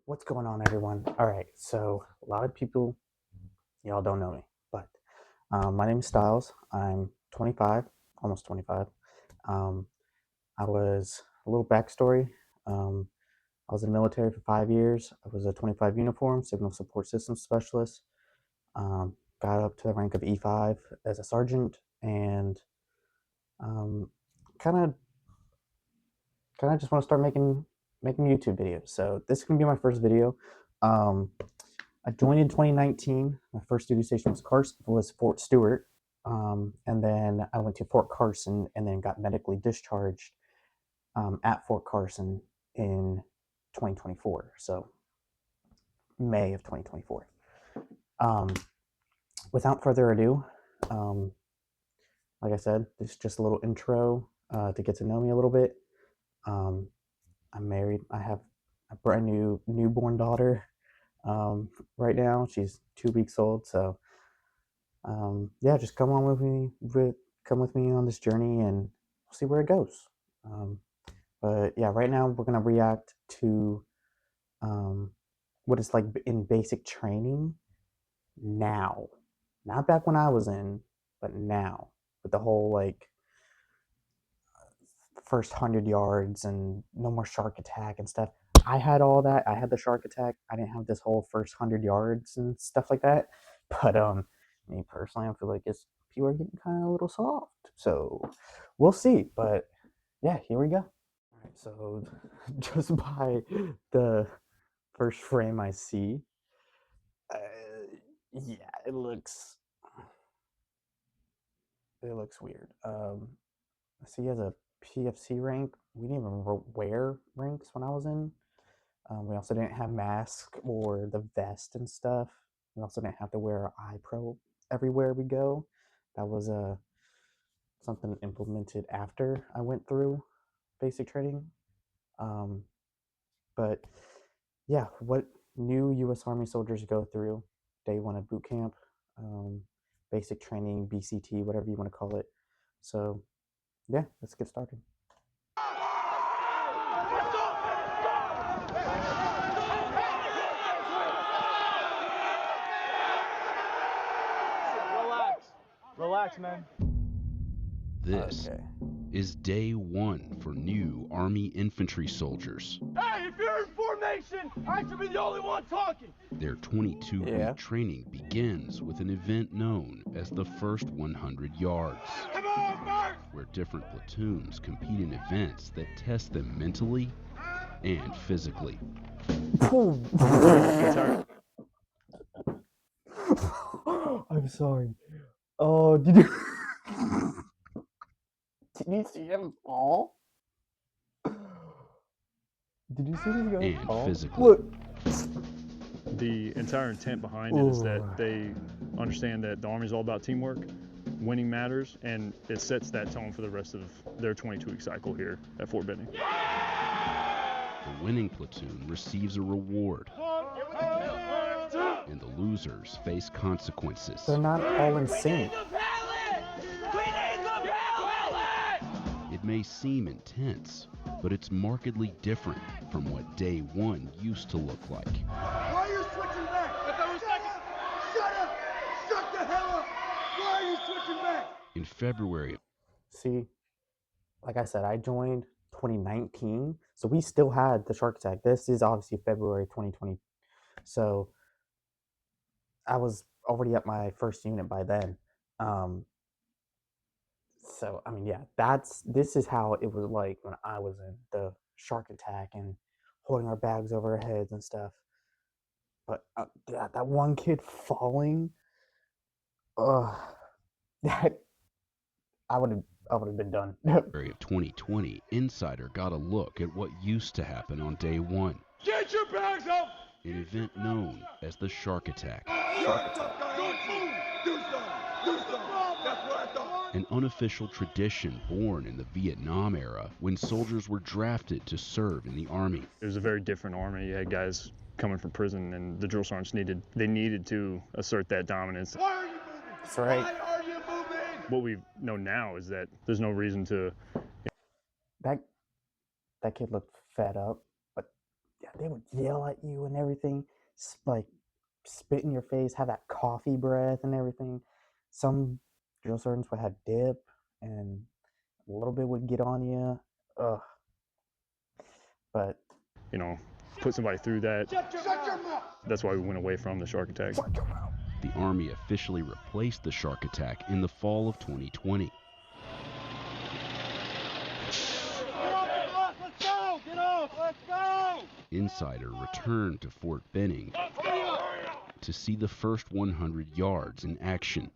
What's going on, everyone? All right, so a lot of people, y'all don't know me, but my name is Styles. I'm 25, almost 25. Um, I was a little backstory. Um, I was in the military for 5 years. I was a 25 uniform, signal support systems specialist. Got up to the rank of E5 as a sergeant, and um, kind of, kind of just want to start making YouTube videos. So this is gonna be my first video. Um, I joined in 2019. My first duty station was Fort Stewart, and then I went to Fort Carson, and then got medically discharged at Fort Carson in 2024. So May of 2024. Um, without further ado, um, like I said, this is just a little intro to get to know me a little bit. Um, I'm married. I have a brand new newborn daughter right now. She's 2 weeks old. So yeah, just come with me on this journey, and we'll see where it goes. But yeah, right now we're gonna react to um, what it's like in basic training now, not back when I was in, but now with the whole like first 100 yards and no more shark attack and stuff. I had all that. I had the shark attack. I didn't have this whole first 100 yards and stuff like that. But me personally, I feel like it's people are getting kind of a little soft. So we'll see. But yeah, here we go. All right. So just by the first frame I see, uh, yeah, it looks weird. I see he has a PFC rank. We didn't even wear ranks when I was in. We also didn't have masks or the vest and stuff. We also didn't have to wear an eye probe everywhere we go. That was something implemented after I went through basic training. Um, but yeah, what new U.S. Army soldiers go through day one of boot camp, um, basic training, BCT, whatever you want to call it. So yeah, let's get started. Relax, man. This is day one for new Army infantry soldiers. Hey, if you're in formation, I should be the only one talking. Their 22-week training begins with an event known as the first 100 yards. Come on, Mark! Where different platoons compete in events that test them mentally and physically. I'm sorry. Oh, did you did you see him fall? Did you see this guy and fall? physically. Look. The entire intent behind it is that they understand that the Army's all about teamwork, winning matters, and it sets that tone for the rest of their 22-week cycle here at Fort Benning. The winning platoon receives a reward, and the losers face consequences. They're not all in sync. It may seem intense, but it's markedly different from what day one used to look like. Why are you switching back? Shut up! Shut the hell up! Why are you switching back? In February, See, like I said, I joined 2019, so we still had the shark attack. This is obviously February 2020, so I was already at my first unit by then. So I mean, yeah, this is how it was like when I was in the shark attack and holding our bags over our heads and stuff. But yeah, that one kid falling, that I would have been done. February of 2020, Insider got a look at what used to happen on day one. Get your bags up! An event known as the shark attack. An unofficial tradition born in the Vietnam era when soldiers were drafted to serve in the Army. It was a very different Army. You had guys coming from prison, and the drill sergeants needed to assert that dominance. Why are you moving? That's right. Why are you moving? What we know now is that there's no reason to. That kid looked fed up, but yeah, they would yell at you and everything, like spit in your face, have that coffee breath and everything. Some drill sergeants would have dip, and a little bit would get on you. Ugh. But You know, put somebody through that. Shut your mouth! That's why we went away from the shark attack. The Army officially replaced the shark attack in the fall of 2020. Let's go! Get off! Let's go! Insider returned to Fort Benning to see the first 100 yards in action.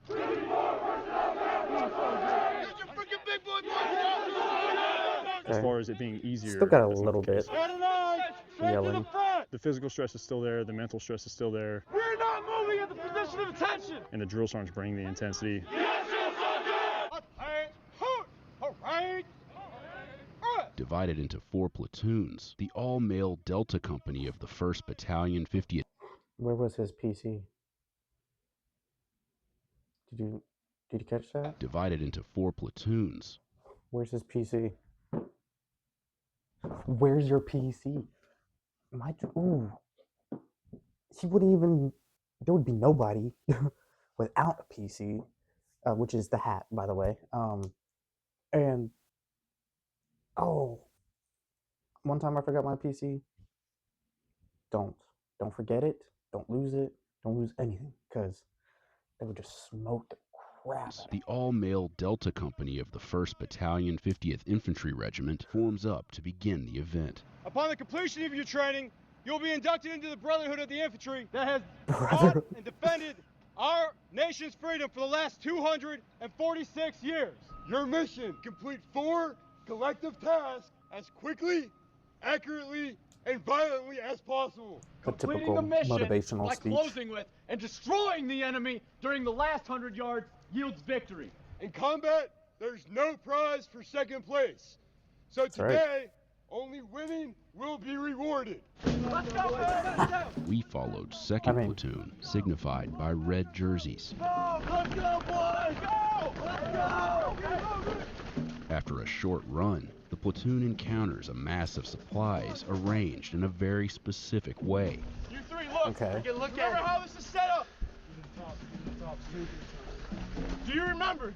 As far as it being easier, still got a that's not little the case. bit yelling. The physical stress is still there, the mental stress is still there, We're not moving at the position of attention! and the drill sergeants bring the intensity. Divided into 4 platoons, the all-male Delta Company of the 1st Battalion 50th Where was his PC? Did you catch that? divided into 4 platoons. Where's his PC? Where's your PC? Ooh. He wouldn't even. There would be nobody without a PC, which is the hat, by the way. And oh, one time I forgot my PC. Don't forget it. Don't lose it. Don't lose anything, because they would just smoke the crap out of The all-male Delta Company of the 1st Battalion 50th Infantry Regiment forms up to begin the event. Upon the completion of your training, you'll be inducted into the Brotherhood of the Infantry that has fought Brotherhood. and defended our nation's freedom for the last 246 years. Your mission: complete 4 collective tasks as quickly, accurately, and violently as possible. The Completing typical the mission motivational by speech. closing with and destroying the enemy during the last 100 yards yields victory. In combat, there's no prize for second place. So right. today, only winning will be rewarded. Let's go, man! Let's go! We followed 2nd Platoon, signified by red jerseys. Let's go, boys! Go! Let's go! After a short run, the platoon encounters a mass of supplies arranged in a very specific way. You three, look! Okay. Take a look at how this is set up! Do you remember?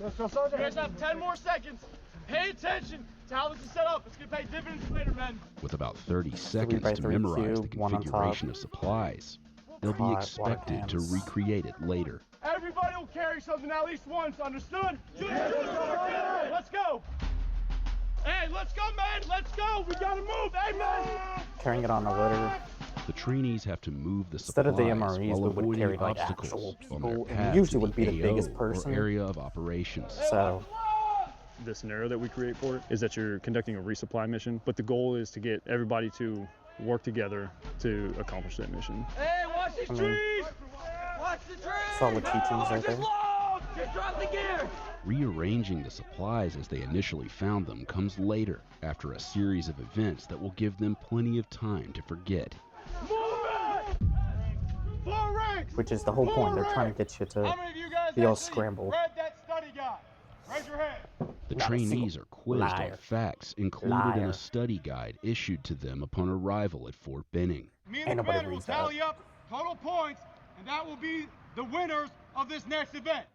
You guys have 10 more seconds. Pay attention to how this is set up. It's gonna pay dividends later, men. With about 30 seconds to 3x3 memorize the cube, one on top. configuration of supplies, they'll be Water expected to cans. recreate it later. Everybody will carry something at least once, understood? Let's go! Hey, let's go, man! Let's go! We gotta move! Hey, man! Carrying it on a litter. The trainees have to move the Instead of the supplies MREs, while we would avoiding carry, like, obstacles actual on their people, and path usually to would be the AO biggest person. or area of operations. So The scenario that we create for it is that you're conducting a resupply mission, but the goal is to get everybody to work together to accomplish that mission. Hey, watch these trees! Watch the trees! solid teachings right there. Just drop the gear! Rearranging the supplies as they initially found them comes later, after a series of events that will give them plenty of time to forget. Move it! 4 ranks! Which is the whole point. They're trying to get you How to many of you guys be all actually scrambled. read that study guide? Raise your hand. The Not a trainees single are quizzed on liar. facts included in Liar. a study guide issued to them upon arrival at Fort Benning. Me Ain't and the nobody commander will reads that. tally up total points, and that will be the winners of this next event.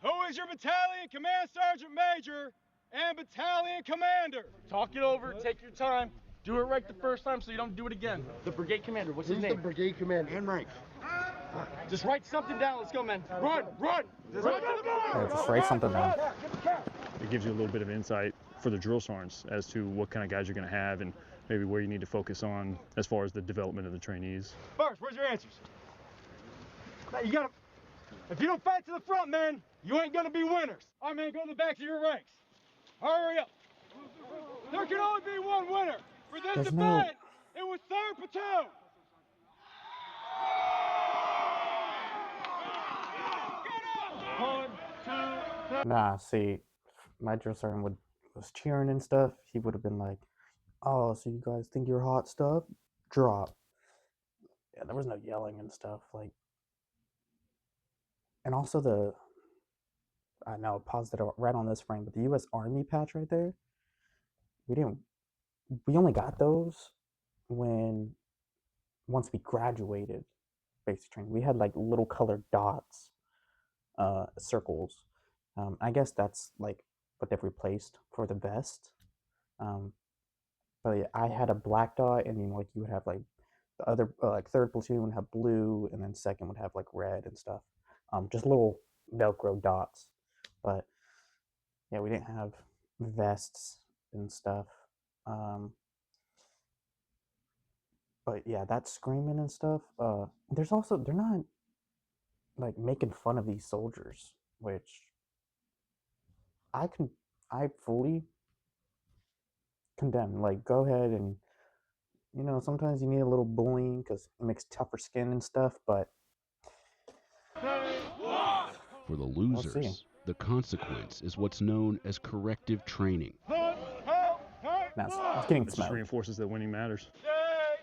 Who is your battalion command sergeant major and battalion commander? Talk it over, take your time, do it right the first time so you don't do it again. The brigade commander, what's his name? The brigade commander. And rank. Just write something down, let's go, man. Run, run! Yeah, just write something down. It gives you a little bit of insight for the drill sergeants as to what kind of guys you're going to have and maybe where you need to focus on as far as the development of the trainees. First, where's your answers? Now, you gotta. If you don't fight to the front, man, you ain't gonna be winners. All right, man, go to the back of your ranks. Hurry up. There can only be one winner. For this There's event, no- it was 3rd Platoon. One, two, three. Nah, see, my drill sergeant was cheering and stuff. He would have been like, "Oh, so you guys think you're hot stuff? Drop." Yeah, there was no yelling and stuff like. And also I know I paused it right on this frame, but the U.S. Army patch right there. We only got those once we graduated basic training, we had like little colored dots, circles. I guess that's like what they've replaced for the vest. But yeah, I had a black dot, and like you would have like the other like third platoon would have blue, and then second would have like red and stuff. Just little Velcro dots. But yeah, we didn't have vests and stuff. But yeah, that screaming and stuff. There's also they're not like making fun of these soldiers, which I fully condemn. Like, go ahead and sometimes you need a little bullying because it makes tougher skin and stuff. But For the losers, the consequence is what's known as corrective training. it's getting It just smelled. reinforces that winning matters. Stay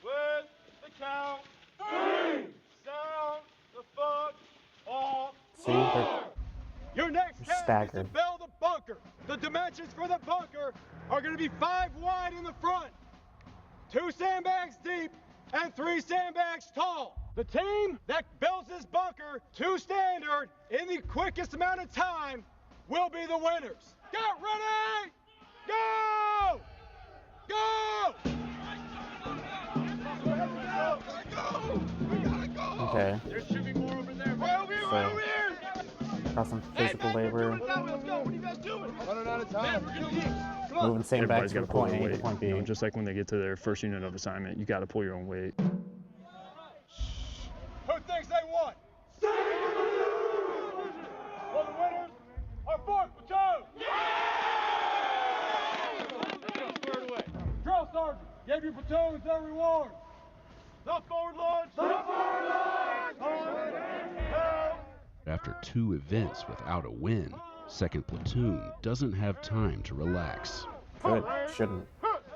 with the count. 3. Sound the fuck off. See, they're Your next task is to staggered. build a bunker. The dimensions for the bunker are going to be 5 wide in the front, 2 sandbags deep, and 3 sandbags tall. The team that builds this bunker to standard in the quickest amount of time will be the winners. Get ready! Go! Go! Okay. There should be more over there. Right over here, So- right over here! Got some physical labor, Let's go, what are you guys doing? Running out of time. We're gonna leave. Come on. moving sandbags Everybody's from got to pull point their A to weight. point B. You know, just like when they get to their first unit of assignment, you got to pull your own weight. Who thinks they won? Well, the winners are 4th platoon. Squared away. Drill sergeant, give your platoons their rewards. The forward launch. The forward launch. After 2 events without a win, 2nd Platoon doesn't have time to relax. Good, shouldn't.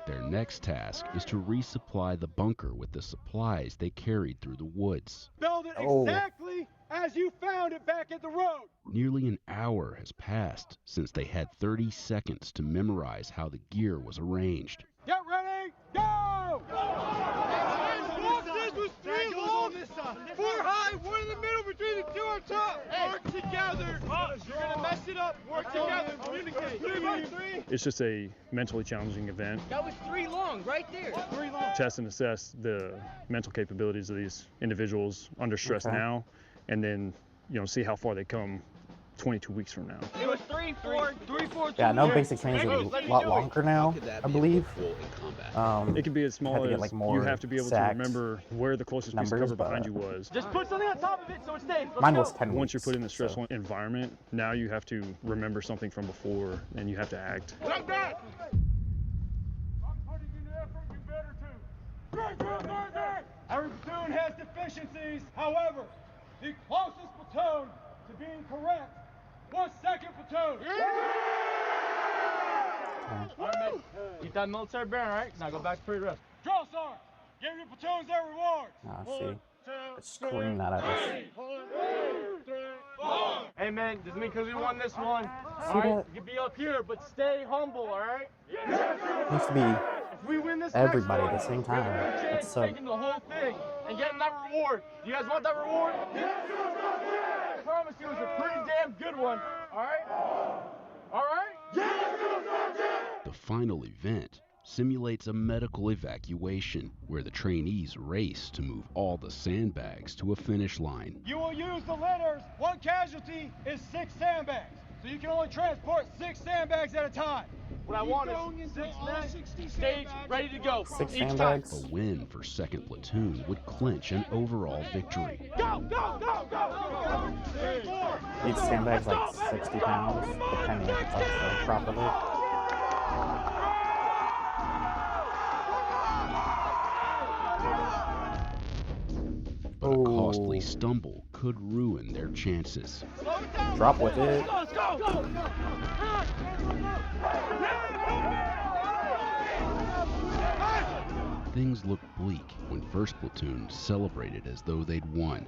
Their next task is to resupply the bunker with the supplies they carried through the woods. Build it Oh. exactly as you found it back at the road. Nearly an hour has passed since they had 30 seconds to memorize how the gear was arranged. Get ready, go! Boxes with 3 long, 4 high, 1 in the middle between the 2 on top. Work together. You're gonna mess it up. Work together. Communicate. 3 by 3. It's just a mentally challenging event. That was 3 long, right there. 3 long. Test and assess the mental capabilities of these individuals under stress Okay. now, and then see how far they come 22 weeks from now. It was 3, 4, 3, 4, 2. Yeah, no, basic training is a lot longer now, I believe. It could be as small Had to get, as like, more you have to be able to exact remember where the closest piece of numbers, cover behind you but- was. Just put something on top of it so it stays. Let's Mine go. was 10 weeks. Once you're put in the so- stressful environment, now you have to remember something from before, and you have to act. Like that. I'm putting in the effort, you better too. Every platoon has deficiencies. However, the closest platoon to being correct was 2nd platoon. All right, man. Keep that military bearing, all right? Now go back to parade rest. Drill sergeant, give your platoons their rewards. Ah, see. Scream that at us. Hey, man, doesn't mean because we won this one. See All right, that? you can be up here, but stay humble, all right? Needs to be If we win this everybody next at the same one, we have a time. good chance That's of so. taking the whole thing and getting that reward. Do you guys want that reward? I promise you it's a pretty damn good one, all right? All right? The final event simulates a medical evacuation where the trainees race to move all the sandbags to a finish line. You will use the litters. 1 casualty is 6 sandbags. So you can only transport 6 sandbags at a time. What I want is 6 men, stage, ready to go. 6 Each time. sandbags. A win for 2nd Platoon would clinch an overall victory. Go, go, go, go, go. Each sandbag's like 60 pounds, depending if it's like sewn properly. But a costly Ooh. stumble could ruin their chances. Drop with it. Let's go! Things looked bleak when 1st Platoon celebrated as though they'd won.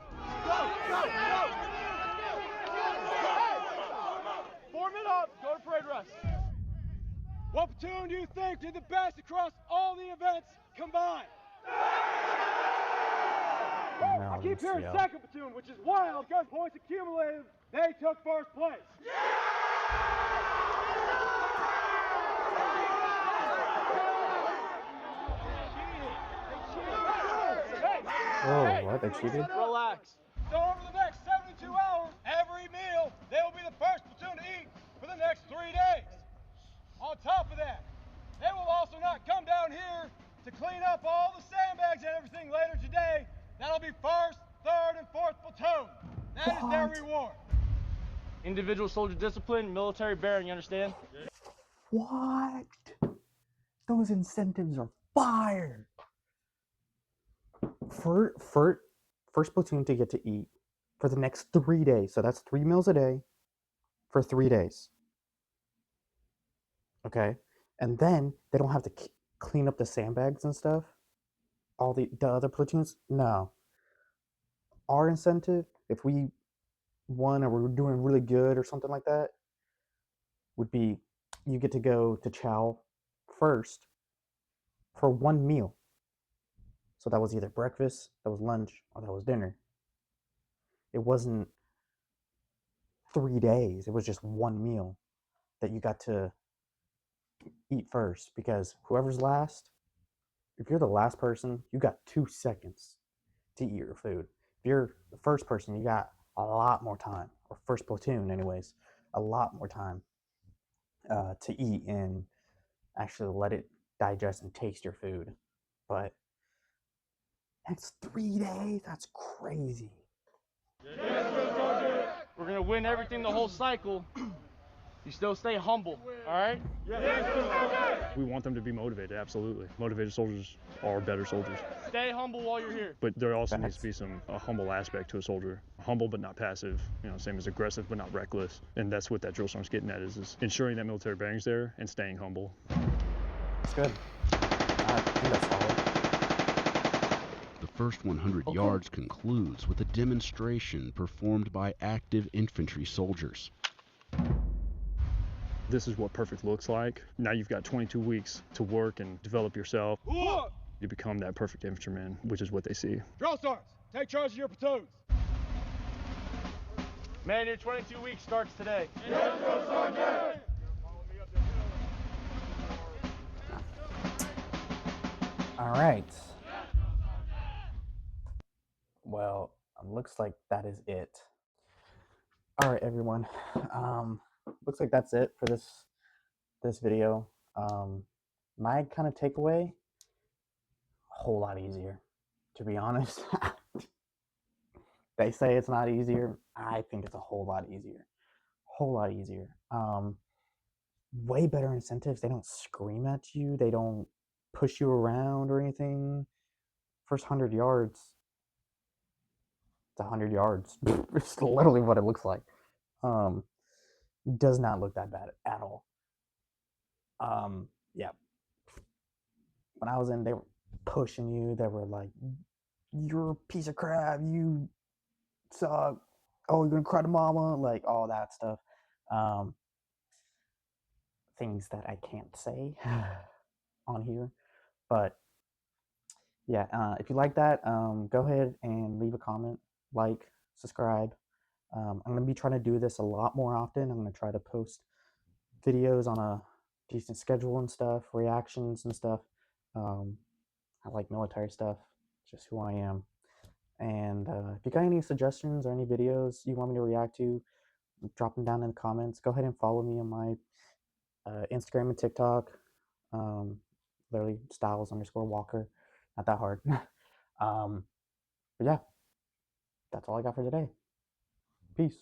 Form it up. Go to parade rest. What platoon do you think did the best across all the events combined? I keep hearing second platoon, which is wild because points accumulated, they took first place. Oh, what? They cheated? Relax. So over the next 72 hours, every meal, they will be the first platoon to eat for the next 3 days. On top of that, they will also not come down here to clean up all the sandbags and everything later today. That'll be 1st, 3rd, and 4th platoon. That is their reward. Individual soldier discipline, military bearing, you understand? What? Those incentives are fire. First platoon to get to eat for the next 3 days. So that's 3 meals a day for 3 days. Okay? And then they don't have to clean up the sandbags and stuff. All the other platoons? No. Our incentive, if we won or we're doing really good or something like that, would be you get to go to chow first for 1 meal. So that was either breakfast, that was lunch, or that was dinner. It wasn't 3 days. It was just 1 meal that you got to eat first, because whoever's last, if you're the last person, you got 2 seconds to eat your food. If you're the first person, you got a lot more time, or first platoon anyways, a lot more time to eat and actually let it digest and taste your food. But that's 3 days. That's crazy. We're gonna win everything the whole cycle. You still stay humble, all right? We want them to be motivated, absolutely. Motivated soldiers are better soldiers. Stay humble while you're here. But there also needs to be a humble aspect to a soldier. Humble but not passive, same as aggressive but not reckless. And that's what that drill song's getting at, is ensuring that military bearing's there and staying humble. That's good. I think that's solid. The first 100 yards concludes with a demonstration performed by active infantry soldiers. This is what perfect looks like. Now you've got 22 weeks to work and develop yourself. You become that perfect infantryman, which is what they see. Drill sergeants, take charge of your platoons. Man, your 22 weeks starts today. Yes, drill sergeant! All right. Well, looks like that is it. All right, everyone. Looks like that's it for this video. My kind of takeaway: a whole lot easier, to be honest. They say it's not easier. I think it's a whole lot easier. Whole lot easier. Way better incentives. They don't scream at you. They don't push you around or anything. First 100 yards. It's 100 yards. It's literally what it looks like. Does not look that bad at all. Yeah. When I was in, they were pushing you. They were like, "You're a piece of crap. You suck. Oh, you're gonna cry to mama." Like all that stuff. Things that I can't say on here, but yeah. If you like that, go ahead and leave a comment, like, subscribe. I'm gonna be trying to do this a lot more often. I'm gonna try to post videos on a decent schedule and stuff, reactions and stuff. I like military stuff, just who I am. And if you got any suggestions or any videos you want me to react to, drop them down in the comments. Go ahead and follow me on my Instagram and TikTok. Literally Styles_Walker. Not that hard. But yeah, that's all I got for today. Peace.